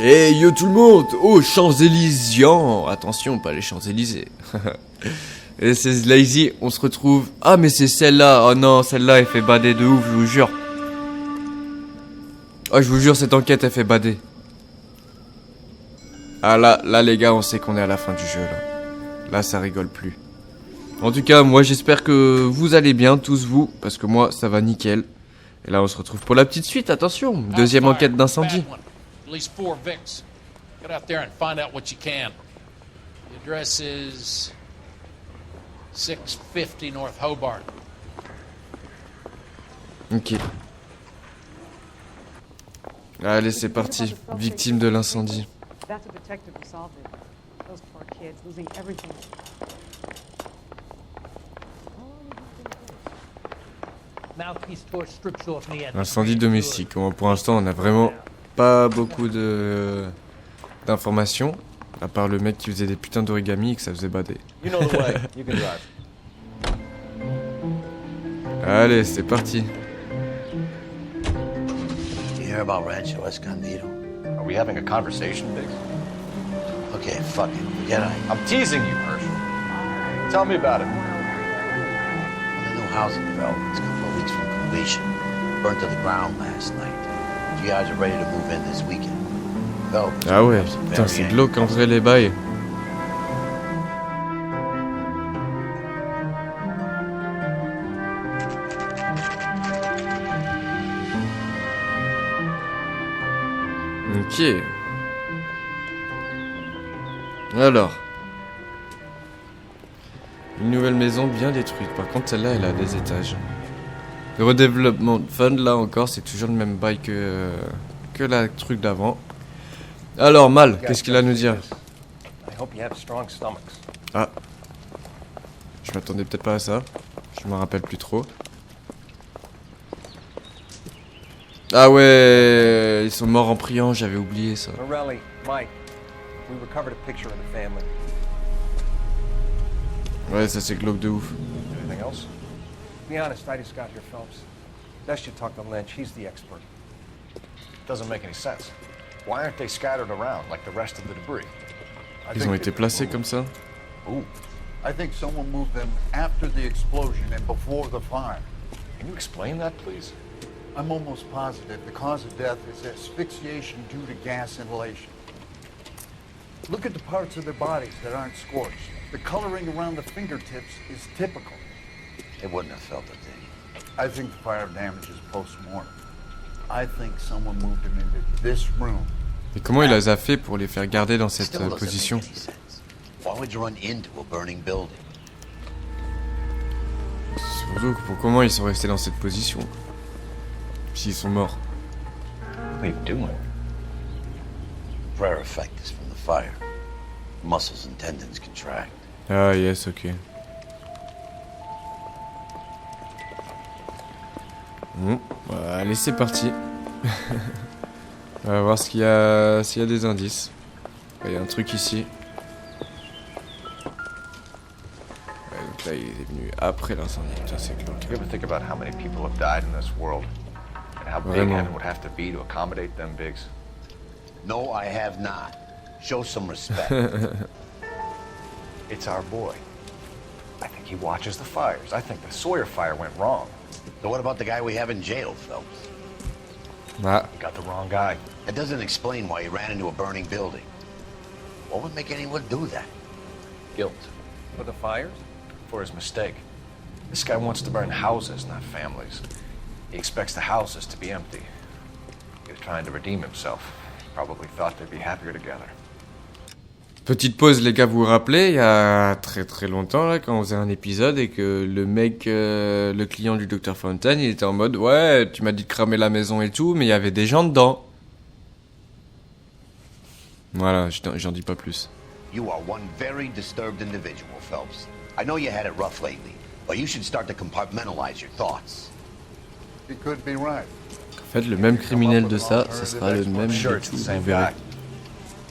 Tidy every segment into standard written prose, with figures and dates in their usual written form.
Hey yo tout le monde, aux Champs-Élysiens. Attention, pas les Champs-Élysées. Et c'est Lazy, on se retrouve. Ah mais c'est celle-là, oh non, celle-là elle fait bader de ouf, je vous jure. Oh je vous jure, cette enquête elle fait bader. Ah là les gars, on sait qu'on est à la fin du jeu là. Là ça rigole plus. En tout cas, moi j'espère que vous allez bien, tous vous, parce que moi ça va nickel. Et là on se retrouve pour la petite suite, attention, deuxième enquête d'incendie. At least 4 Vicks. Get out there and find out what you can. The address is 650 North Hobart. Ok. Allez, c'est parti. Victime de l'incendie. Incendie domestique. Bon, pour l'instant, on a vraiment pas beaucoup d'informations. À part le mec qui faisait des putains d'origami et que ça faisait bader. Allez, c'est parti. You hear about Rancho Escondido? Are we having a conversation, Biggs? Okay, fuck it. Forget I'm teasing you, Herschel. Tell me about it. The new housing development's a couple of weeks from completion. Burnt to the ground last night. You guys are ready to move in this weekend. Ah ouais, putain, c'est glauque en vrai les bails. Ok. Alors. Une nouvelle maison bien détruite. Par contre, celle-là, elle a des étages. Le redéveloppement de fund, là encore, c'est toujours le même bail que la truc d'avant. Alors, Mal, qu'est-ce qu'il a à nous dire? Ah. Je m'attendais peut-être pas à ça. Je me rappelle plus trop. Ah ouais, ils sont morts en priant, j'avais oublié ça. Ouais, ça c'est glauque de ouf. Be honest, I just got here, Phelps. Best you talk to Lynch, he's the expert. Doesn't make any sense. Why aren't they scattered around like the rest of the debris? Ils ont été placés comme ça. Ooh. I think someone moved them after the explosion and before the fire. Can you explain that, please? I'm almost positive the cause of death is asphyxiation due to gas inhalation. Look at the parts of their bodies that aren't scorched. The coloring around the fingertips is typical. They wouldn't have felt a thing. I think the fire damage is post-mortem. I think someone moved them into this room. Et comment il les a fait pour les faire garder dans cette position? Why would you run into a burning building? Surtout pour comment ils sont restés dans cette position. S'ils sont morts. What are you doing? Prayer effect is from the fire. Muscles and tendons contract. Ah yes, ok. Bon, allez c'est parti. On va voir s'il y a des indices. Il y a un truc ici. Ouais, donc là il est venu après l'incendie. Putain c'est glauque. You ever think about how many people have died in this world? And how big heaven would have to be to accommodate them, Biggs? No, I have not. Show some respect. It's our boy. I think he watches the fires. I think the Sawyer fire went wrong. So what about the guy we have in jail, Phelps? Ah. You got the wrong guy. That doesn't explain why he ran into a burning building. What would make anyone do that? Guilt. For the fires? For his mistake. This guy wants to burn houses, not families. He expects the houses to be empty. He was trying to redeem himself. Probably thought they'd be happier together. Petite pause les gars, vous vous rappelez, il y a très très longtemps là, quand on faisait un épisode et que le mec, le client du Dr Fountain, il était en mode ouais, tu m'as dit de cramer la maison et tout, mais il y avait des gens dedans. Voilà, j'en dis pas plus. You are one very disturbed individual, Phelps. I know you had it rough lately, but you should start to compartmentalize your thoughts. He could be right. En fait, le même criminel de ça, ça sera le même de tout, vous verrez.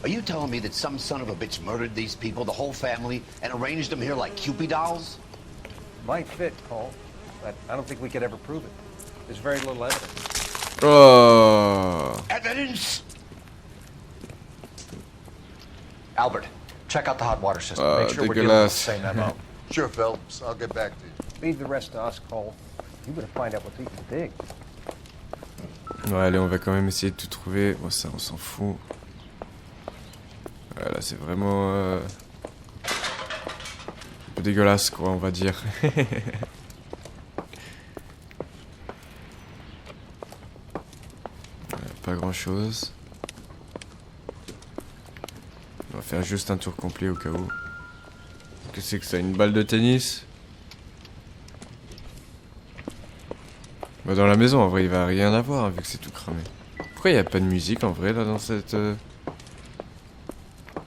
Are you telling me that some son of a bitch murdered these people, the whole family, and arranged them here like Cupid dolls? Might fit, Cole, but I don't think we could ever prove it. There's very little evidence. Oh. Evidence? Albert, check out the hot water system. Ah, Make sure we're dealing with the dégueulasse. same MO. Sure, Phelps. I'll get back to you. Leave the rest to us, Cole. You better find out what's eating the dig. Ouais, allez, on va quand même essayer de tout trouver. Bon, ça, on s'en fout. Ouais, là, c'est vraiment... un peu dégueulasse, quoi, on va dire. Pas grand-chose. On va faire juste un tour complet au cas où. Qu'est-ce que c'est que ça? Une balle de tennis? Bah dans la maison, en vrai, il va rien avoir hein, vu que c'est tout cramé. Pourquoi il n'y a pas de musique en vrai là dans cette...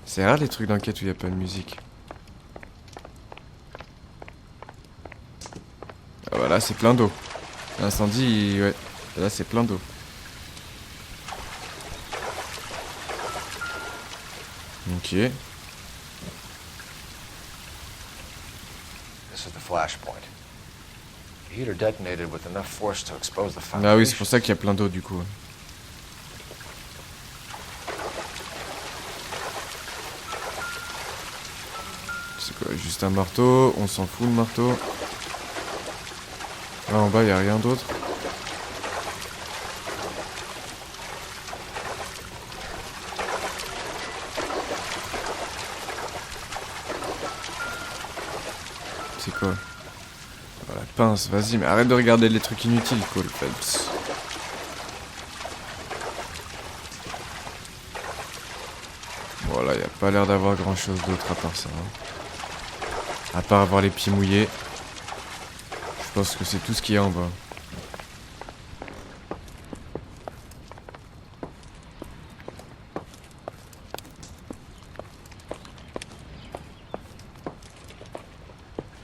C'est rare les trucs d'enquête où il n'y a pas de musique. Ah bah là c'est plein d'eau. L'incendie, ouais. Là c'est plein d'eau. Ok. This is the flashpoint. The heater detonated with enough force to expose the Ah foundation. oui, c'est pour ça qu'il y a plein d'eau du coup. C'est quoi? Juste un marteau. On s'en fout le marteau. Là en bas, il n'y a rien d'autre. C'est quoi? Oh, la pince, vas-y, mais arrête de regarder les trucs inutiles, Cole Phelps. Bon, là, y a pas l'air d'avoir grand-chose d'autre à part ça. Hein. À part avoir les pieds mouillés. Je pense que c'est tout ce qu'il y a en bas.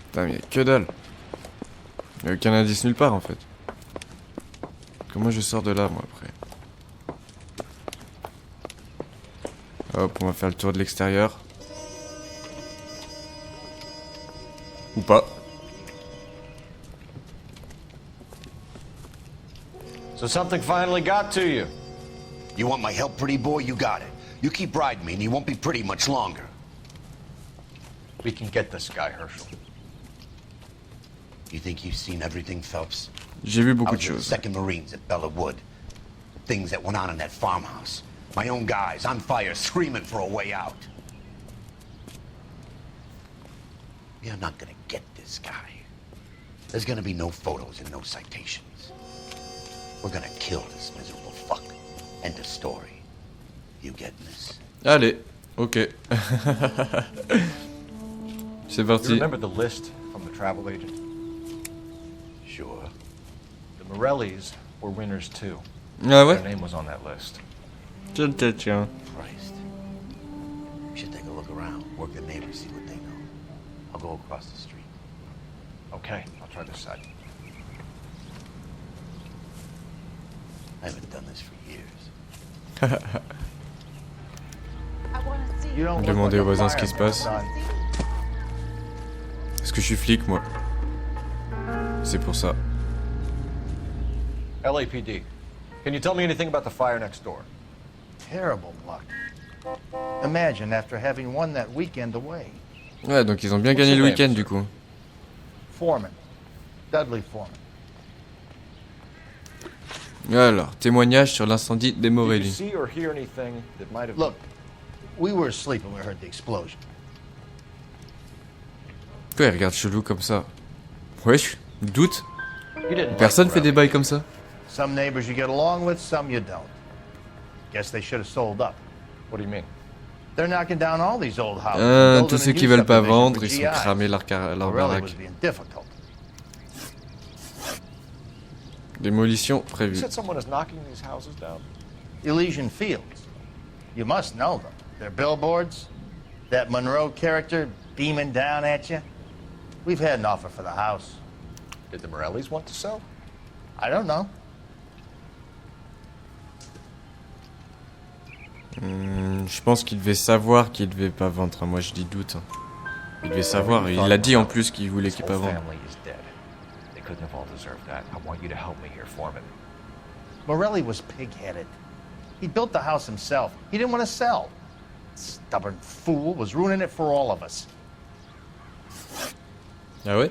Putain, mais y a que dalle. Y a aucun indice nulle part en fait. Comment je sors de là moi après? Hop, on va faire le tour de l'extérieur. Ou pas. So something finally got to you. You want my help, pretty boy? You got it. You keep riding me and you won't be pretty much longer. We can get this guy, Herschel. You think you've seen everything, Phelps? J'ai vu I beaucoup de was in the choses. 2nd Marines at Bella Wood. Things that went on in that farmhouse. My own guys on fire, screaming for a way out. You're not gonna get this guy. There's gonna be no photos and no citations. We're gonna kill this miserable fuck. End of story. You getting this? Allez, ok. C'est You parti. remember the list from the travel agent? Sure. The Morellis were winners too. Ah ouais? Their name was on that list. Tiens, tiens, tiens. Christ. We should take a look around, work the neighbors, see what they know. I'll go across the street. Okay, I'll try this side. I haven't done this for years. You don't look Demandez like aux a voisins ce qui se fireman, passe. son. Est-ce que je suis flic moi? C'est pour ça. LAPD. Can you tell me anything about the fire next door? Terrible luck. Imagine after having won that weekend away. Ouais, donc ils ont bien gagné le week-end du coup. Foreman. Dudley Foreman. Alors, témoignage sur l'incendie des Did you Morelli. see or hear anything that might have... Look, we were asleep when we heard the explosion. Pourquoi il regarde chelou comme ça? Wesh, doute. You didn't Personne like fait des Morelli. bails comme ça. Some neighbors you get along with, some you don't. Guess they should have sold up. What do you mean? They're knocking down all these old houses. and building Tous a ceux new qui veulent pas subdivision vendre, for ils sont GIs. cramés leur Morelli was baraque. being difficult. Démolition You prévue. said someone is knocking these houses down? Elysian Fields. You must know them. Their billboards, that Monroe character beaming down at you. We've had an offer for the house. Did the Morellis want to sell? I don't know. Je pense qu'il devait savoir qu'il devait pas vendre. Moi je dis doute. Hein. Il devait savoir. Il a dit en plus qu'il voulait His qu'il whole pas vendre. family is dead. They couldn't have all deserved that. I want you to help me here, Foreman. Morelli was pig-headed. He built the house himself. He didn't want to sell. Stubborn fool was ruining it for all of us. Ah ouais?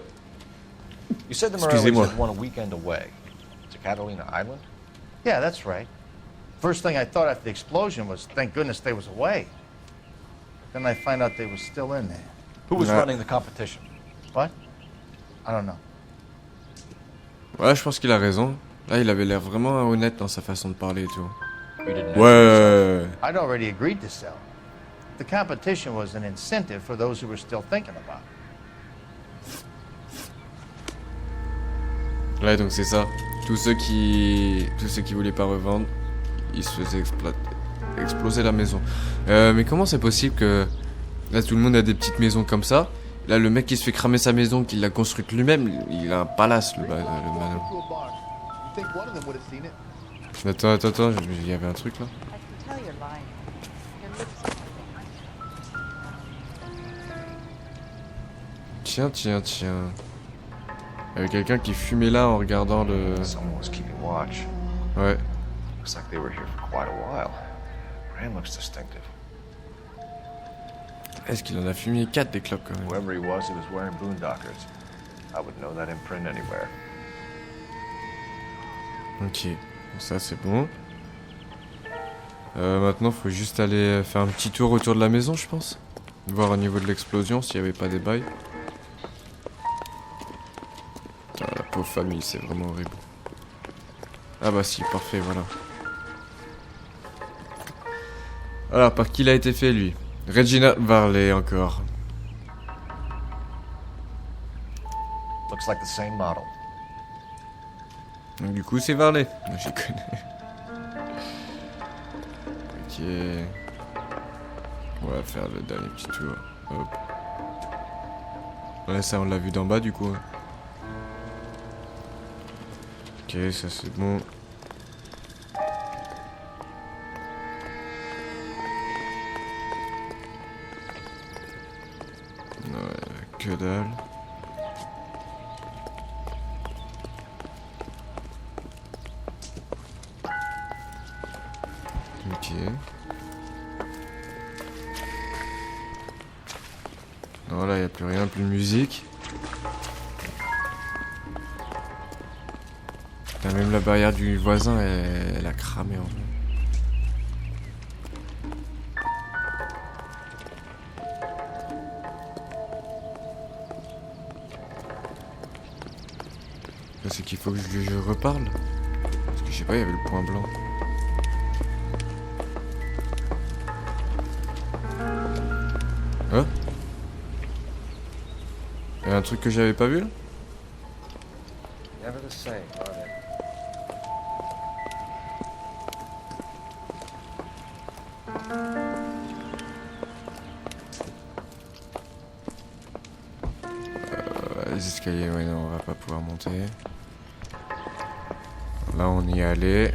You said the Excusez-moi. Morellis had one a weekend away to Catalina Island? Yeah, that's right. First thing I thought after the explosion was, thank goodness they was away. Then I find out they was still in there. Who was Yeah. running the competition? What? I don't know. Ouais, je pense qu'il a raison. Là, il avait l'air vraiment honnête dans sa façon de parler et tout. You didn't know. Ouais. I'd already agreed to sell. The competition was an incentive for those who were still thinking about it. Ouais, donc c'est ça. Tous ceux qui voulaient pas revendre, ils se faisaient exploser la maison. Mais comment c'est possible que là tout le monde a des petites maisons comme ça? Là, le mec qui se fait cramer sa maison, qu'il l'a construite lui-même, il a un palace, le malin. Attends, il y avait un truc là. I can tell you're lying. Your lips are Tiens. Il y avait quelqu'un qui fumait là en regardant le... Someone was keeping watch. Ouais. Looks like they were here for quite a while. Brand looks distinctive. Est-ce qu'il en a fumé 4 des clopes quand même? Whoever he was wearing boondockers. I would know that imprint anywhere. Ok, donc ça c'est bon. Maintenant, faut juste aller faire un petit tour autour de la maison, je pense. Voir au niveau de l'explosion s'il n'y avait pas des bails. Putain, la pauvre famille, c'est vraiment horrible. Ah bah si, parfait, voilà. Alors, par qui il a été fait, lui? Regina Varley, encore. Looks like the same model. Donc du coup, c'est Varley. Moi, j'y connais. Ok. On va faire le dernier petit tour. Hop. Ouais, ça, on l'a vu d'en bas, du coup. Ok, ça, c'est bon. Ouais, que dalle. Ok. Non, là, il n'y a plus rien, plus de musique. Putain, même la barrière du voisin, elle a cramé en vrai. Là, c'est qu'il faut que je reparle. Parce que je sais pas, il y avait le point blanc. Hein? Il y a un truc que j'avais pas vu là? Never the same, are they? Les escaliers, ouais, non, on va pas pouvoir monter. Là, on y est allé.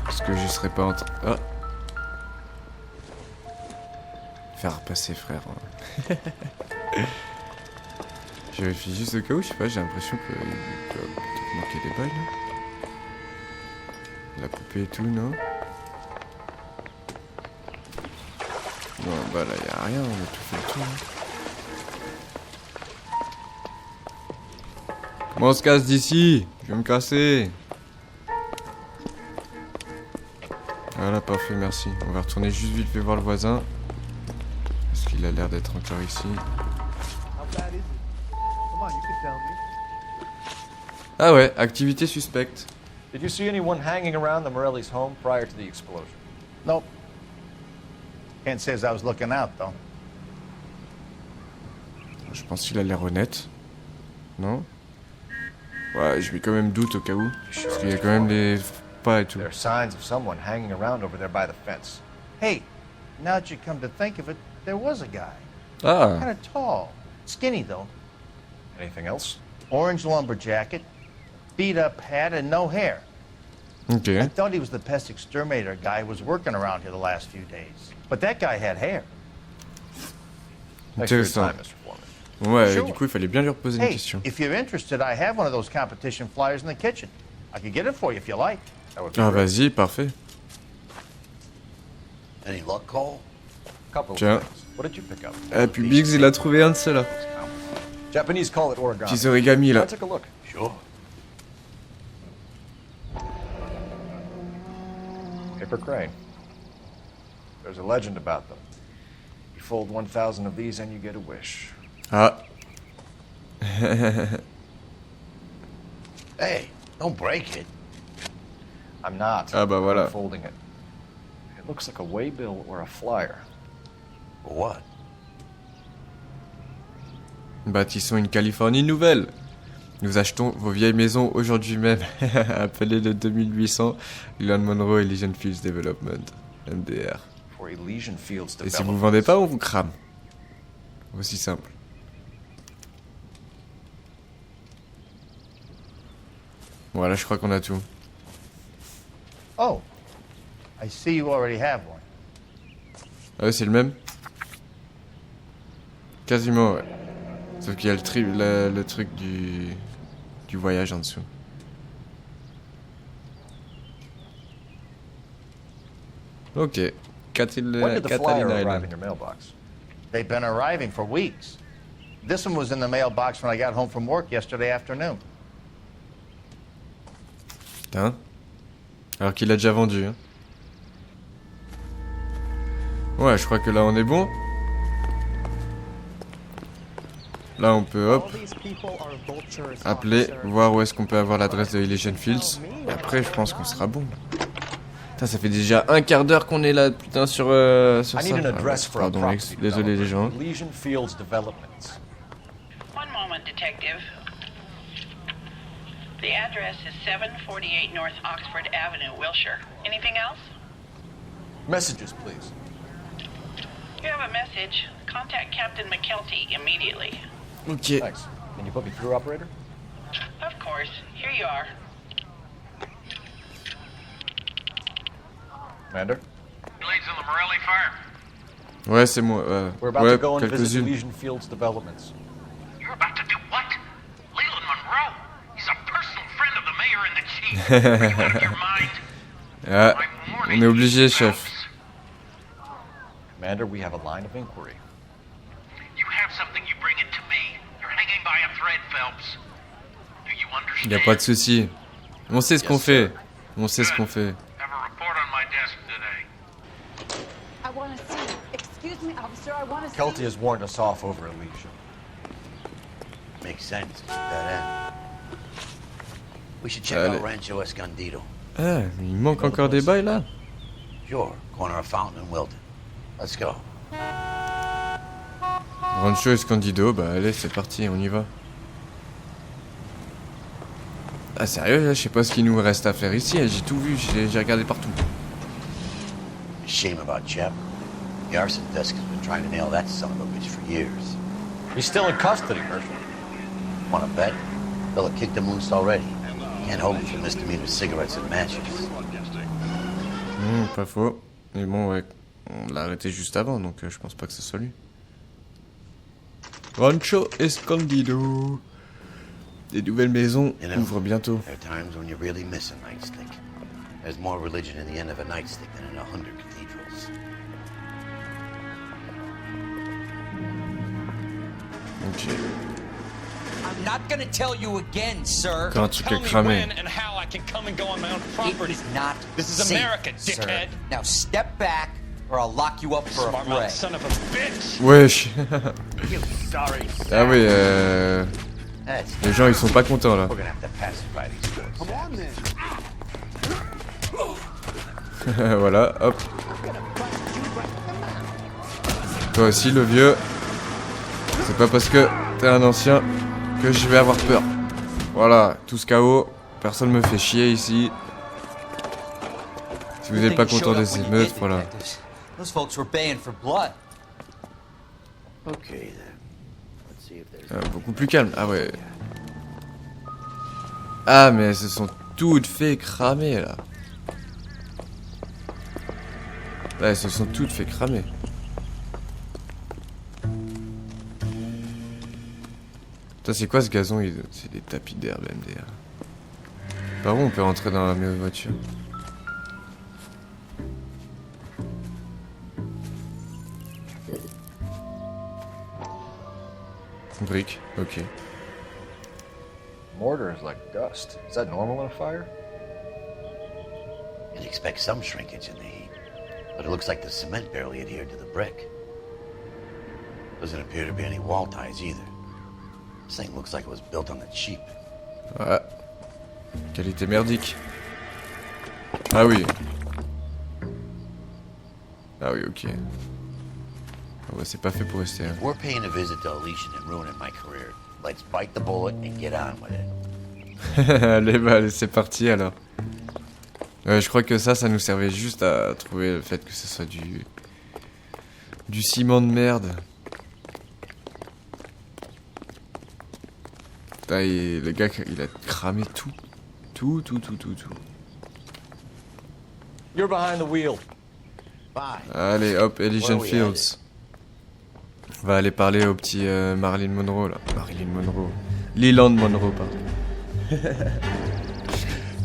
Parce que je serais pas en train... Ah! Faire passer, frère. Je vérifie juste au cas où, je sais pas, j'ai l'impression qu'il doit peut-être manquer des balles. Là. La poupée et tout, non? Non, bah là, y'a rien, on a tout fait le tour. Comment on se casse d'ici? Je vais me casser. Voilà, parfait, merci. On va retourner juste vite fait voir le voisin. Parce qu'il a l'air d'être encore ici. Ah ouais, activité suspecte. Did you see anyone hanging around the Morellis' home prior to the explosion? Nope. Can't say as I was looking out, though. Je pense qu'il a l'air honnête. Non? Ouais, je mets quand même doute au cas où. Parce qu'il y a quand même des pas et tout. There are signs of someone hanging around over there by the fence. Hey, now that you come to think of it, there was a guy. Ah! Kind of tall. Skinny, though. Anything else? Orange lumber jacket, beat-up hat, and no hair. Ok. I thought he was the pest exterminator guy who was working around here the last few days. But that guy had hair. Thanks for your Intéressant. time, Mr. Foreman. Ouais, Sure. du coup, il fallait bien lui reposer une Hey, question. if you're interested, I have one of those competition flyers in the kitchen. I could get it for you if you like. That would be Ah, great. vas-y, parfait. Any luck, Cole? Couple of Tiens. things. What did you pick up? Ah, puis Biggs, il a trouvé un de ceux-là. Japanese call it origami. Petits origami, là. I'll take a look. Sure. Paper crane. There's a legend about them. You fold 1,000 of these and you get a wish. Ah. Hey, don't break it. I'm not. Ah, bah voilà. I'm folding it. It looks like a waybill or a flyer. For what? Bâtissons une Californie nouvelle. Nous achetons vos vieilles maisons aujourd'hui même. Appelez le 2800 Leland Monroe Elysian Fields Development. MDR. For Elysian Fields Et si vous Development. vendez pas, on vous crame. Aussi simple. Voilà, je crois qu'on a tout. Oh, I see you already have one. Ah ouais, c'est le même? Quasiment, ouais. Sauf qu'il y a le truc du voyage en dessous. Ok. When Catalina did the flyer arrive in Island. your mailbox? They've been arriving for weeks. This one was in the mailbox when I got home from work yesterday afternoon. Putain. Alors qu'il a déjà vendu. Hein. Ouais, je crois que là on est bon. Là on peut hop appeler, voir où est-ce qu'on peut avoir l'adresse de Elysian Fields. Et après je pense qu'on sera bon. Putain, ça fait déjà un quart d'heure qu'on est là, putain, sur I ça. need an Ah, address for a pardon, property désolé les gens. developer. Elysian Fields Developments. One moment, Detective. The address is 748 North Oxford Avenue, Wilshire. Anything else? Messages, please. You have a message. Contact Captain McKelty immediately. Ok. Thanks. Can you put me through, operator? Of course. Here you are. Commander? Leads in the Morelli fire. Ouais, c'est moi. We're about Ouais, to go and visit quelques-unes. Elysian Fields Developments. You're about to do what? Leland Monroe. He's a personal friend of the mayor and the chief. Are you out of your mind? Ah, I'm on warning est obligé, you, chef. Phelps. Commander, we have a line of inquiry. You have something, you bring it to me. You're hanging by a thread, Phelps. Do you understand? Y a pas de souci. On sait ce qu'on fait. On sait ce qu'on fait. Have a report on my desk today. I want to see. Excuse me, officer. I want to Kelty see. has warned us off over Elysian. Makes sense. Keep that in. We should check Allez. out Rancho Escondido. Ah, mais il manque encore des bails là. Sure. Corner of Fountain and Wilton. Let's go. Rancho Escondido, bah allez, c'est parti, on y va. Ah sérieux, là, je sais pas ce qu'il nous reste à faire ici, j'ai tout vu, j'ai regardé partout. Shame about Jep. The arson desk has been trying to nail that son of a bitch for years. He's still in custody, Herschel. Wanna bet? They'll have kicked him loose already. Can't hold him for misdemeanor cigarettes and matches. Pas faux. Mais bon, ouais, on l'a arrêté juste avant, donc je pense pas que ce soit lui. Rancho Escondido. Des nouvelles maisons ouvrent bientôt. There are times when you really miss a nightstick. There's more religion in the end of a nightstick than in 100 cathedrals. Ok. I'm not gonna tell you again, sir. Quand un truc Tell est me cramé. when and how I can come and go on my own It property. is not. This is safe, America, sir. dickhead. Now step back, or I'll lock you up for a Smart mouth fray. son of a bitch. Wesh. Sorry. Ah oui, That's les gens ils sont pas contents là. We're gonna have to pacify these boys. Come on, then. Voilà, hop. Toi aussi le vieux. C'est pas parce que t'es un ancien que je vais avoir peur. Voilà, tous KO. Personne me fait chier ici. Si vous n'êtes pas content des émeutes, voilà. Those folks were baying for blood. Okay, then. Let's see if there's... Beaucoup plus calme. Ah ouais. Ah mais elles se sont toutes fait cramer là. Là elles se sont toutes fait cramer. Putain c'est quoi ce gazon? C'est des tapis d'herbe MDR. Par où on peut rentrer dans la voiture? Brique, ok. Mortar is like dust. Is that normal in a fire? You'd expect some shrinkage in the heat, but it looks like the cement barely adhered to the brick. Doesn't appear to be any wall ties either. This thing looks like it was built on the cheap. Ouais. Qualité merdique. Ah oui. Ah oui, ok. Ah ouais, c'est pas fait pour rester. Hein. We're paying a visit to Alicia and ruining my career. Let's bite the bullet and get on with it. Allez, bah, allez, c'est parti alors. Je crois que ça nous servait juste à trouver le fait que ce soit du ciment de merde. Putain, et le gars, il a cramé tout. Tout. You're behind the wheel. Bye. Allez, hop, Elysian Fields. On va aller parler au petit Marilyn Monroe, là. Marilyn Monroe. Leland Monroe, pardon.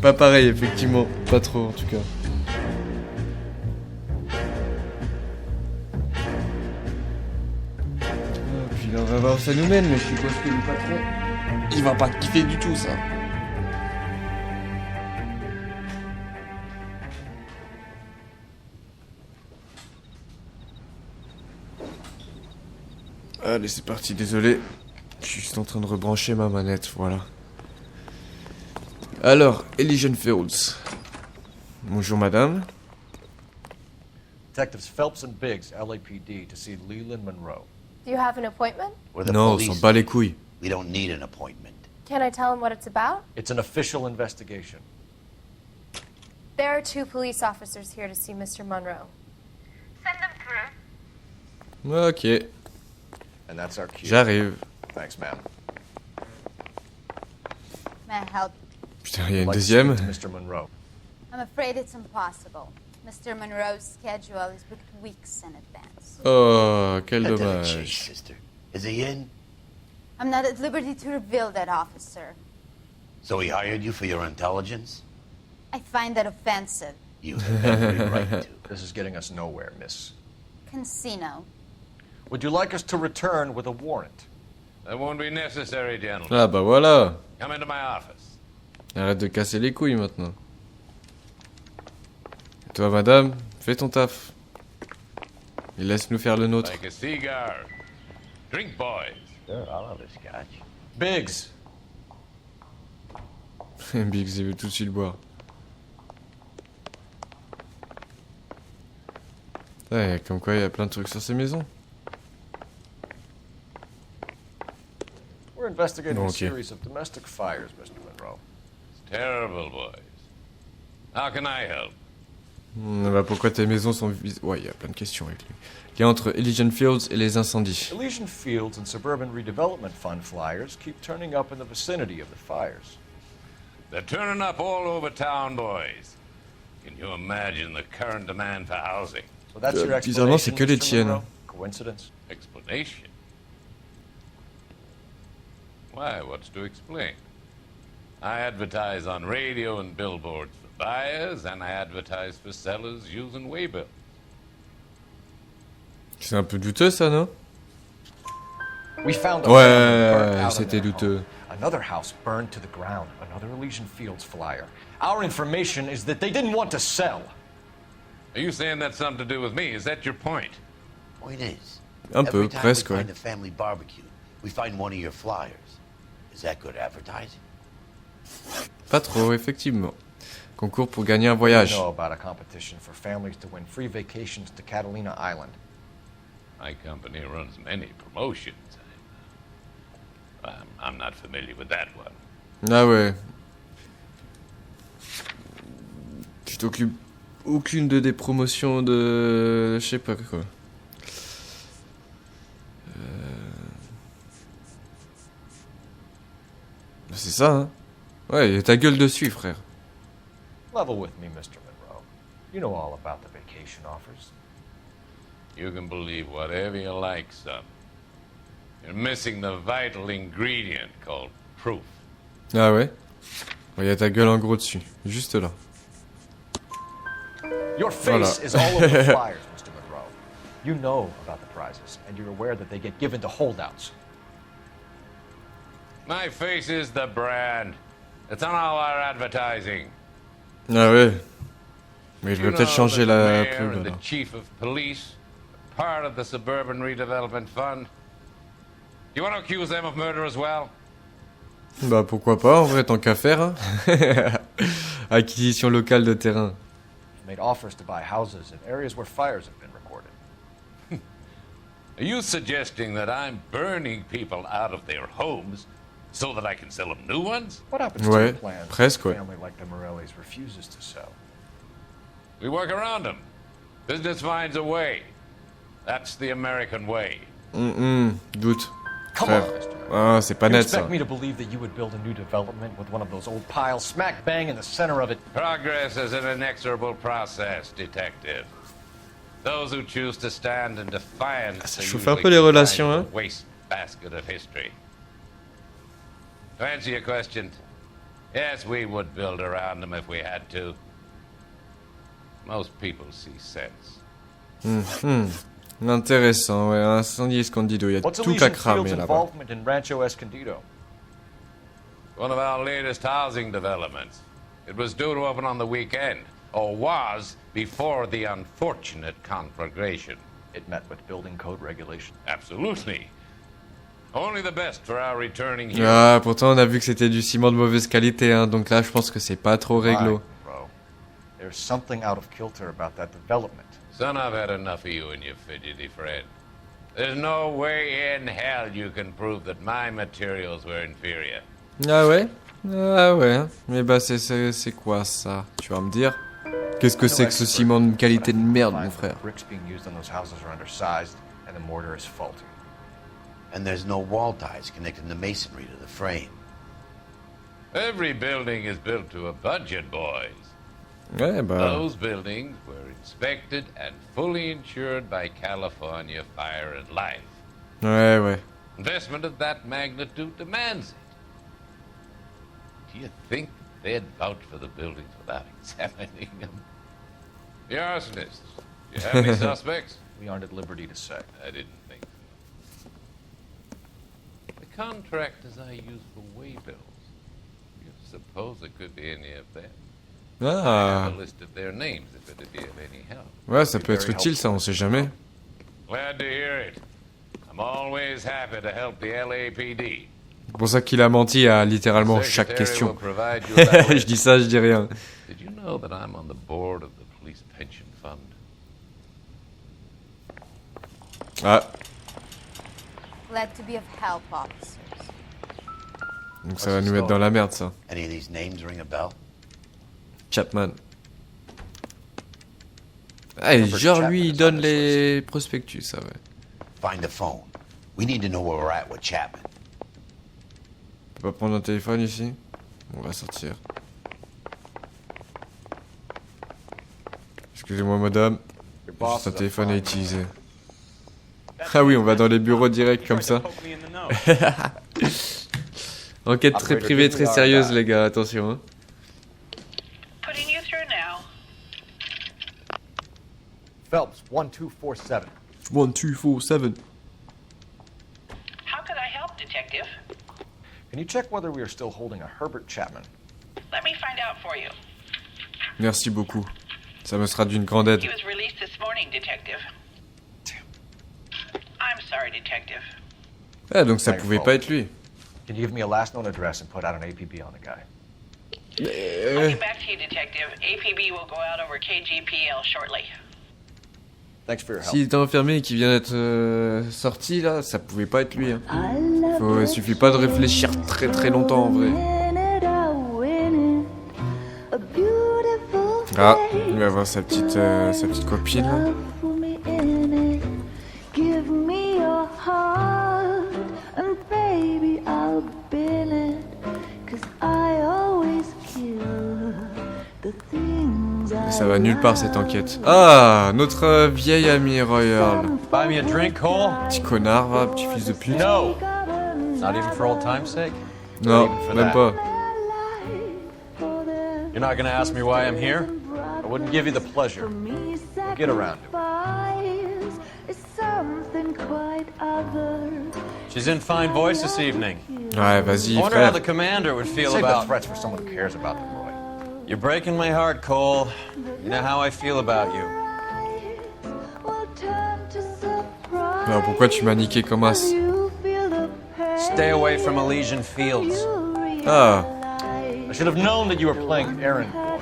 Pas pareil, effectivement. Pas trop, en tout cas. Puis là, on va voir où ça nous mène, mais je suppose que le patron, il va pas kiffer du tout, ça. Allez, c'est parti, désolé. Je suis juste en train de rebrancher ma manette, voilà. Alors, Elysian Fields. Bonjour madame. Detectives Phelps and Biggs, LAPD, to see Leland Monroe. Do you have an appointment? We're the Non, on police. s'en bat les couilles. We don't need an appointment. Can I tell him what it's about? It's an official investigation. There are 2 police officers here to see Mr. Monroe. Send them through. Ok, And that's our cue. j'arrive. Thanks, ma'am. May I help? Putain, il y a une I'd like to deuxième. speak to Mr. Monroe. I'm afraid it's impossible. Mr. Monroe's schedule is booked weeks in advance. Oh, quel Cut to the dommage. chase, sister. Is he in? I'm not at liberty to reveal that, officer. So he hired you for your intelligence? I find that offensive. You have every right to. This is getting us nowhere, miss. Casino. Would you like us to return with a warrant? That won't be necessary, gentlemen. Ah bah voilà. Come into my office. Arrête de casser les couilles maintenant. Et toi madame, fais ton taf. Et laisse-nous faire le nôtre. Like a cigar. Drink, boys. Sure, I'll have a scotch. Biggs! Biggs, il veut tout de suite boire. Ouais, comme quoi il y a plein de trucs sur ces maisons. We're investigating Bon, a ok. series of domestic fires, Mr. Monroe. It's terrible, boys. How can I help? Bah pourquoi tes maisons sont visées? Ouais, il y a plein de questions avec lui. Il y a entre Elysian Fields et les incendies. Elysian Fields and Suburban Redevelopment Fund flyers keep turning up in the vicinity of the fires. They're turning up all over town, boys. Can you imagine the current demand for housing? So that's your Bizarrement, c'est explanation, que les Mr. tiennes. Monroe? Coincidence? Explanation? Why, what's to explain? I advertise on radio and billboards for buyers, and I advertise for sellers using waybills. C'est un peu douteux ça, non? We found a Ouais, family burnt out in c'était their douteux. home. Another house burned to the ground. Another Elysian Fields flyer. Our information is that they didn't want to sell. Are you saying that's something to do with me? Is that your point? Point is, Un peu, every time presque, we ouais. find a family barbecue, we find one of your flyers. Is that good advertising? Pas trop, effectivement. Concours pour gagner un We voyage. know about a competition for families to win free vacations to Catalina Island. My company runs many promotions. I'm not familiar with that one. Ah ouais. Tu t'occupes aucune des promotions de... Je sais pas quoi. C'est ça, hein. Ouais, il y a ta gueule dessus, frère. Level with me, Mr. Monroe. You know all about the vacation offers. You can believe whatever you like, son. You're missing the vital ingredient called proof. Ah ouais. Il y a ta gueule en gros dessus. Juste là. Your face Voilà. is all over the flyers, Mr. Monroe. You know about the prizes, and you're aware that they get given to holdouts. My face is the brand. It's on all our advertising. Ah ouais. Mais je You vais peut-être know changer that the la mayor pub and the alors. chief of police, part of the Suburban Redevelopment Fund. You want to accuse them of murder as well? Bah pourquoi pas, en vrai, tant qu'à faire. Hein. Acquisition locale de terrain. Made offers to buy houses in areas where fires have been recorded. Are you suggesting that I'm burning people out of their homes so that I can sell them new ones? What happens Ouais, to plans presque, a ouais. family like the Morellis refuses to sell? We work around them. Business finds a way. That's the American way. Doute. Come Frère. on, Mr. Ah, c'est pas You net ça. expect me to believe that you would build a new development with one of those old piles smack bang in the center of it? Progress is an inexorable process, detective. Those who choose to stand in defiance Ça are chauffe un usually peu les relations, confined hein. to the waste basket of history. To answer your question, yes, we would build around them if we had to. Most people see sense. Intéressant, ouais. Incendie Escondido, il y a What's tout qu'à Elysian cramer Field's là-bas. involvement in Rancho Escondido? One of our latest housing developments. It was due to open on the weekend, or was before the unfortunate conflagration. It met with building code regulations. Absolutely. Only the best for our returning here. Ah, pourtant on a vu que c'était du ciment de mauvaise qualité, hein, donc là je pense que c'est pas trop réglo. Right, bro. There's something out of kilter about that development. Son, I've had enough of you and your fidgety friend. There's no way in hell you can prove that my materials were inferior. Ah ouais. Mais bah c'est quoi ça? Tu vas me dire? Qu'est-ce que c'est que ce ciment de qualité de merde, mon frère? Bricks being used on those houses are undersized, and the mortar is faulty. And there's no wall ties connecting the masonry to the frame. Every building is built to a budget, boys. Ouais, bah. Those buildings were inspected and fully insured by California Fire and Life. Ouais. Investment of that magnitude demands it. Do you think they'd vouch for the buildings without examining them? The arsonists. You have any suspects? We aren't at liberty to say. I didn't think so. The contractors I use for way bills. You suppose it could be any of them? I Ah. have a list of their names if it'd be of any help. Ouais, ça peut être utile ça, on sait jamais. Glad to hear it. I'm always happy to help the LAPD. C'est pour ça qu'il a menti à littéralement chaque question. Je dis ça, je dis rien. Did you know that I'm on the board of the police pension fund? Ah, Glad to be of help, officers. donc ça va nous mettre dans la merde ça. Any of these names ring a bell? Chapman. Ah, et genre lui il donne les prospectus, ça ouais. Find the phone. We need to know where we're at with Chapman. On peut pas prendre un téléphone ici? On va sortir. Excusez-moi madame, juste un téléphone à utiliser. Ah oui, on va dans les bureaux directs comme ça. Enquête très privée, très sérieuse les gars, attention. Hein. Putting you through now. Phelps, 1247. 1247. How could I help, Detective? Can you check whether we are still holding a Herbert Chapman? Let me find out for you. Merci beaucoup. Ça me sera d'une grande aide. He was released this morning, Detective. I'm sorry, Detective. Ah, donc ça pouvait pas être lui. Can you give me a last known address and put out an APB on the guy? I'll get back to you, Detective. APB will go out over KGPL shortly. Thanks for your help. S'il était enfermé et qu'il vient d'être sorti là, ça pouvait pas être lui. Hein. Il suffit pas de réfléchir très très longtemps en vrai. Ah, il va voir sa petite copine là. Mais ça va nulle part cette enquête. Ah, notre vieil ami Royal. Buy me a drink, Cole? Petit connard, va, petit fils de pute. No! Not even for old time's sake? Non, même pas. You're not gonna ask me why I'm here? I wouldn't give you the pleasure. Get around to it. She's in fine voice this evening. Ouais, vas-y, I wonder how frère. the commander would feel Save the about... threats for someone who cares about them, Roy. You're breaking my heart, Cole. You know how I feel about you. Alors pourquoi tu m'as niqué comme as? Stay away from Elysian Fields. Ah, I should have known that you were playing errand boy.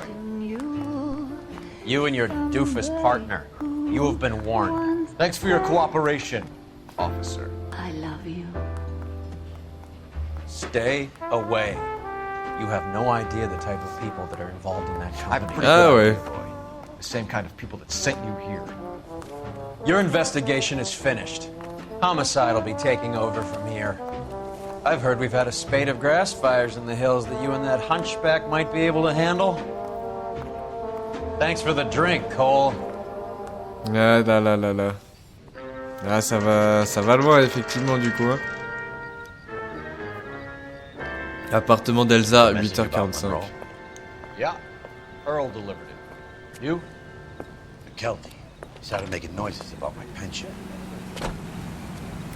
You and your doofus partner. You have been warned. Thanks for your cooperation, officer. I love you. Stay away. You have no idea the type of people that are involved in that I'm company. pretty Ah, good ouais. at it, Roy. The same kind of people that sent you here. Your investigation is finished. Homicide will be taking over from here. I've heard we've had a spate of grass fires in the hills that you and that hunchback might be able to handle. Thanks for the drink, Cole. ah là là là là. Ah, ça va loin effectivement du coup. Hein. Appartement d'Elsa, Message about 8h45. Monroe. Yeah, Earl delivered it. You? McKelty. He started making noises about my pension.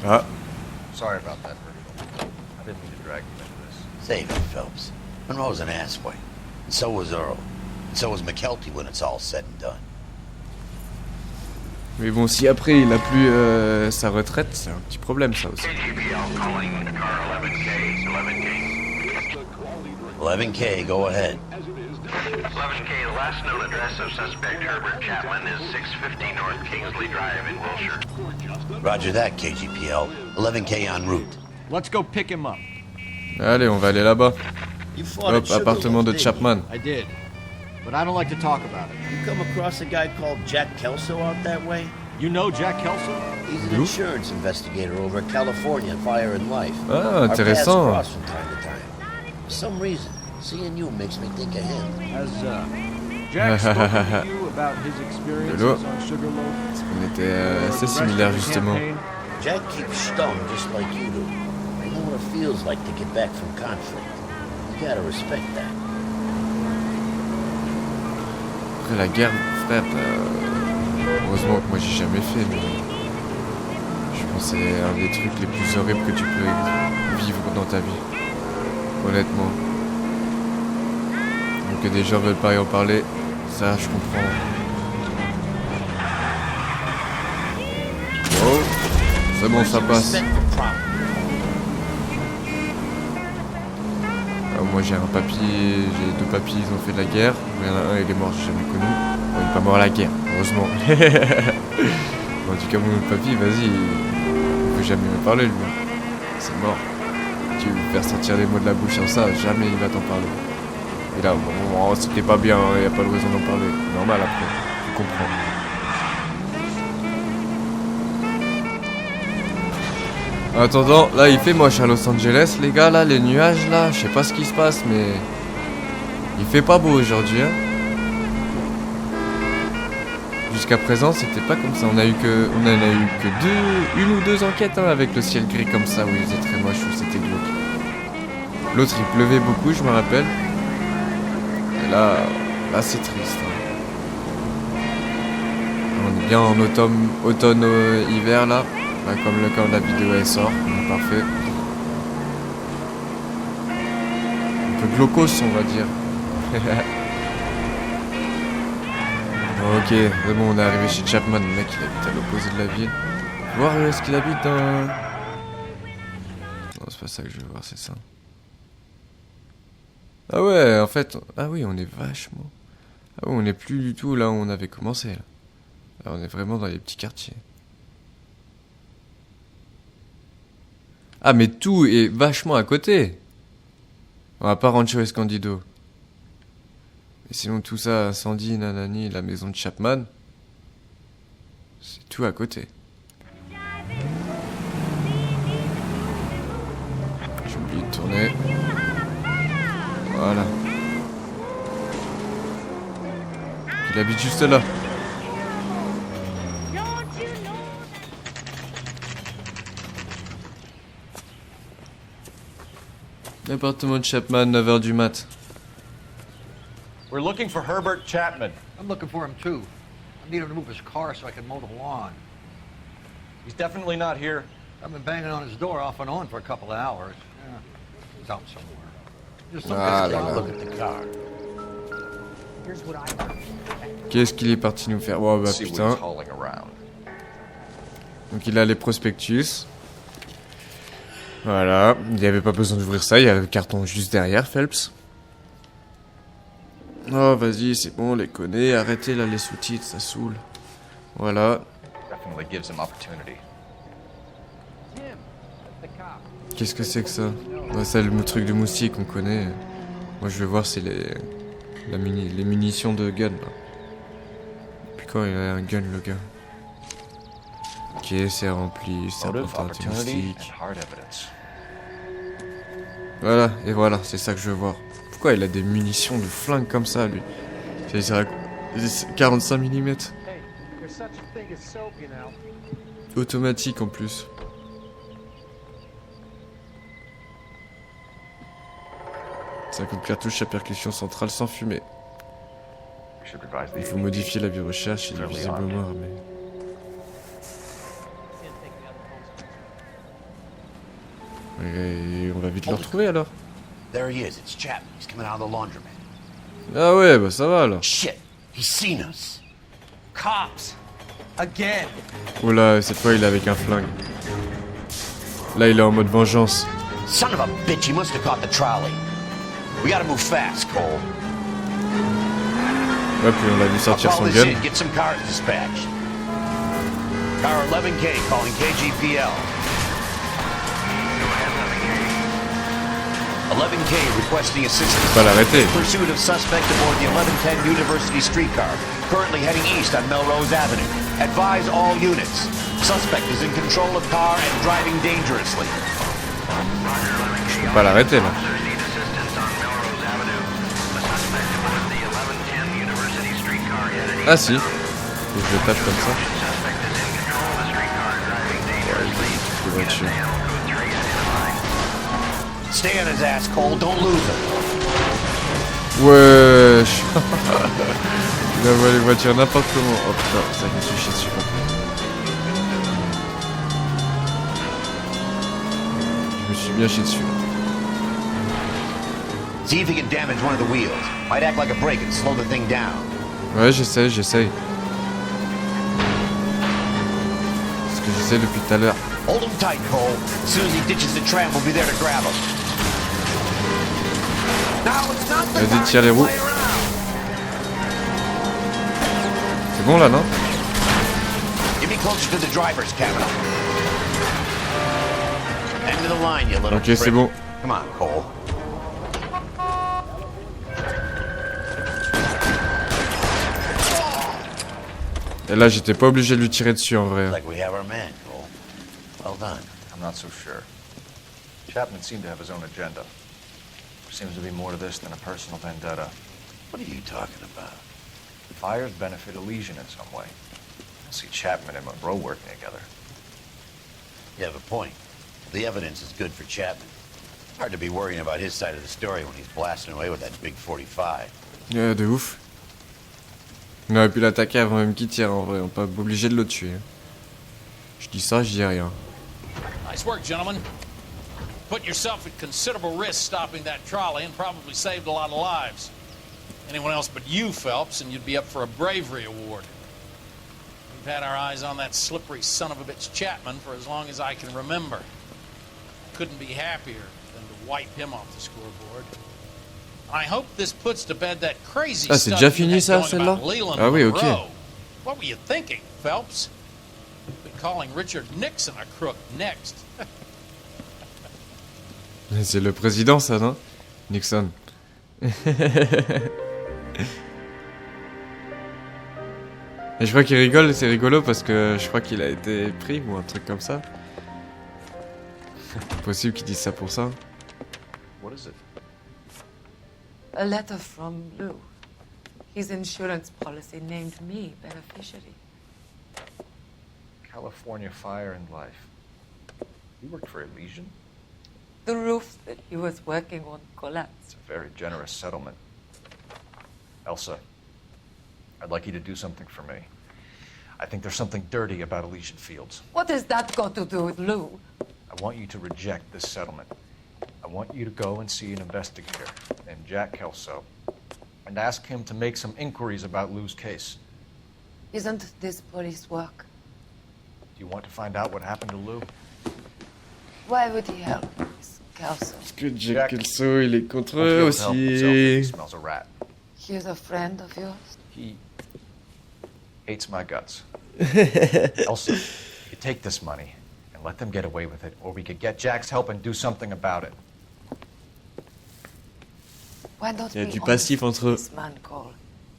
Ah, Sorry about that, Virgil. I didn't mean to drag you into this. Save it, Phelps. Monroe's an asswipe. And so was Earl. And so was McKelty when it's all said and done. mais bon, si après il a plus sa retraite, c'est un petit problème ça aussi. KGPL calling car 11K. 11K, go ahead. 11K, the last known address of suspect Herbert Chapman is 650 North Kingsley Drive in Wilshire. Roger that, KGPL. 11K en route. Let's go pick him up. Allez, on va aller là-bas. You fought Hop, at Sugarloaf, appartement de didn't you? Chapman. I did. But I don't like to talk about it. You come across a guy called Jack Kelso out that way? You know Jack Kelso? He's an Who? insurance investigator over at California Fire and Life. Ah, Our paths intéressant. cross from time to time. For some reason, seeing you makes me think of him. Has Jack spoken to you about his experiences Hello. on Sugarloaf? On était assez similaires justement. Jack keeps stung just like you do. I know what it feels like to get back from conflict. You gotta respect that. Après la guerre, frère, heureusement que moi j'ai jamais fait, mais je pense que c'est un des trucs les plus horribles que tu peux vivre dans ta vie. Honnêtement. Donc que des gens veulent pas y en parler, ça je comprends. Oh, c'est bon, ça passe. Moi j'ai un papy, j'ai deux papys, ils ont fait de la guerre. Il y en a un, il est mort, j'ai jamais connu. Bon, il est pas mort à la guerre, heureusement. En tout cas, mon autre papy, vas-y, il veut jamais me parler lui. C'est mort. Tu veux faire sortir les mots de la bouche en ça, jamais il va t'en parler. Et là, bon, c'était pas bien, il n'y a pas de raison d'en parler. Normal après, je comprends. En attendant, là il fait moche à Los Angeles, les gars, là, les nuages, là, je sais pas ce qui se passe, mais il fait pas beau aujourd'hui, hein. Jusqu'à présent, c'était pas comme ça. On en a eu que une ou deux enquêtes hein, avec le ciel gris comme ça, où il faisait très moche, où c'était glauque. L'autre, il pleuvait beaucoup, je me rappelle. Et là c'est triste. Hein. On est bien en automne, hiver là. Bah, comme quand la vidéo elle sort, donc parfait. Un peu glaucos on va dire. Ok, c'est bon, on est arrivé chez Chapman, le mec il habite à l'opposé de la ville. Voir où est-ce qu'il habite dans... Non, c'est pas ça que je veux voir, c'est ça. Ah ouais, en fait, ah oui, on est vachement... Ah oui, on est plus du tout là où on avait commencé. Là, on est vraiment dans les petits quartiers. Ah, mais tout est vachement à côté. On va pas Rancho Escondido. Mais sinon, tout ça, incendie, nanani, la maison de Chapman, c'est tout à côté. J'ai oublié de tourner. Voilà. Il habite juste là. Appartement de Chapman, 9h du mat. We're looking for Herbert Chapman. I'm looking for him too. I need him to move his car so I can mow the lawn. He's definitely not here. I've been banging on his door off and on for a couple of hours. Yeah, he's out somewhere. Just some Ah guy là là. Look at the car. Qu'est-ce qu'il est parti nous faire? Oh bah See what putain. he's hauling around. Donc il a les prospectus. Voilà, il n'y avait pas besoin d'ouvrir ça, il y a le carton juste derrière, Phelps. Oh vas-y, c'est bon, on les connaît, arrêtez là les sous-titres, ça saoule. Voilà. Definitely gives him opportunity. Qu'est-ce que c'est que ça? Ouais, c'est le truc de moustique qu'on connaît. Moi je veux voir c'est les munitions de gun là. Puis quand il a un gun le gars. Ok, c'est rempli, c'est Motive, important, opportunity, moustique. and hard evidence. Voilà, et voilà, c'est ça que je veux voir. Pourquoi il a des munitions de flingue comme ça, lui? C'est 45 mm. Automatique en plus. 50 cartouches à percussion centrale sans fumée. We should revise the Il faut APB. modifier la vue recherche, il est visiblement armé. Et on va vite le retrouver alors. There he is. It's Chapman. He's coming out of the laundromat. Ah ouais, bah ça va alors. Shit. He's seen us. Cops. Again. Oh là, cette fois il est avec un flingue. Là il est en mode vengeance. Son of a bitch. He must have caught the trolley. We gotta move fast, Cole. Ouais, puis on l'a vu sortir Call son this gun. in. Get some cars dispatched. Car 11K calling KGPL. 11K requesting assistance. Pas l'arrêter. Pursuit of suspect aboard the 1110 University streetcar, currently heading east on Melrose Avenue. Advise all units. Suspect is in control of car and driving dangerously. Je peux pas l'arrêter là. Ah si. Faut que je le tape comme ça. Je devrais être sûr. Stay on his ass, Cole. Don't lose him. Wesh. Il a volé les voitures n'importe comment. Oh putain, ça je me suis chié dessus. Je me suis bien chié dessus. See if he can damage one of the wheels. Might act like a brake and slow the thing down. Ouais, j'essaie. C'est ce que j'essaie depuis tout à l'heure. Hold him tight, Cole. As soon as he ditches the tram, we'll be there to grab him. Now it's not the Vas-y, time tire les to roues. play around. C'est bon là, non? Get me closer to the driver's cabin. End of the line, you little Ok, c'est prick. bon. Come on, Cole. Et là, j'étais pas obligé de lui tirer dessus en vrai. Like we have our man, Cole. Well done. I'm not so sure. Chapman seemed to have his own agenda. There seems to be more to this than a personal vendetta. What are you talking about? Fires benefit Elysian in some way. I see Chapman and Monroe working together. You have a point. The evidence is good for Chapman. Hard to be worrying about his side of the story when he's blasting away with that big 45. Ouais, de ouf. On aurait pu l'attaquer avant même qu'il tire en vrai, on n'est pas obligé de le tuer. Je dis ça, je dis rien. Nice work, gentlemen. Put yourself at considerable risk stopping that trolley and probably saved a lot of lives. Anyone else but you, Phelps, and you'd be up for a bravery award. We've had our eyes on that slippery son of a bitch Chapman for as long as I can remember. Couldn't be happier than to wipe him off the scoreboard. I hope this puts to bed that crazy Ah, c'est stuff déjà you fini had ça, going celle-là? about Leland Ah oui, ok. Monroe. What were you thinking, Phelps? Be calling Richard Nixon a crook next. C'est le président ça, non? Nixon. Et je crois qu'il rigole, c'est rigolo parce que je crois qu'il a été pris ou un truc comme ça. Possible qu'il dise ça pour ça. What is it? A letter from Lou. His insurance policy named me beneficiary. California Fire and Life. You worked for Elysian? The roof that he was working on collapsed. It's a very generous settlement. Elsa, I'd like you to do something for me. I think there's something dirty about Elysian Fields. What has that got to do with Lou? I want you to reject this settlement. I want you to go and see an investigator named Jack Kelso and ask him to make some inquiries about Lou's case. Isn't this police work? Do you want to find out what happened to Lou? Why would he help Miss Kelso? Parce que Jack Kelso, il est contre eux Won't be able to help himself if he aussi. smells a rat. He's a friend of yours? He hates my guts. Also, you take this money and let them get away with it, or we could get Jack's help and do something about it. Why don't Il y a we du honest passif entre eux. this man, Cole?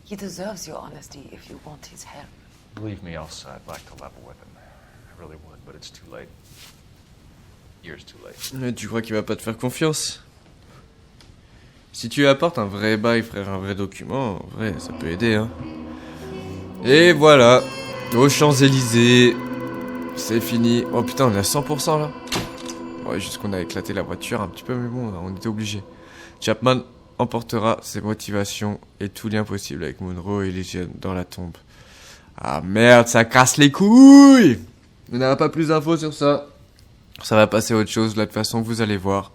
He deserves your honesty if you want his help. Believe me, Elsa, I'd like to level with him. I really would, but it's too late. Years too late. Mais tu crois qu'il va pas te faire confiance? Si tu lui apportes un vrai bail, frère, un vrai document, en vrai, ça peut aider, hein. Et voilà, aux Champs-Élysées, c'est fini. Oh putain, on est à 100% là. Ouais, juste qu'on a éclaté la voiture un petit peu, mais bon, on était obligé. Chapman emportera ses motivations et tout lien possible avec Monroe et Legion dans la tombe. Ah merde, ça casse les couilles! On n'a pas plus d'infos sur ça. Ça va passer à autre chose, là de toute façon vous allez voir.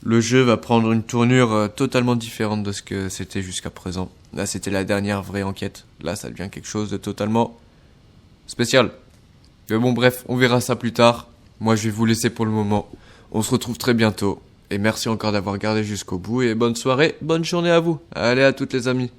Le jeu va prendre une tournure totalement différente de ce que c'était jusqu'à présent. Là c'était la dernière vraie enquête. Là ça devient quelque chose de totalement spécial. Mais bon bref, on verra ça plus tard. Moi je vais vous laisser pour le moment. On se retrouve très bientôt. Et merci encore d'avoir regardé jusqu'au bout. Et bonne soirée, bonne journée à vous. Allez à toutes les amis.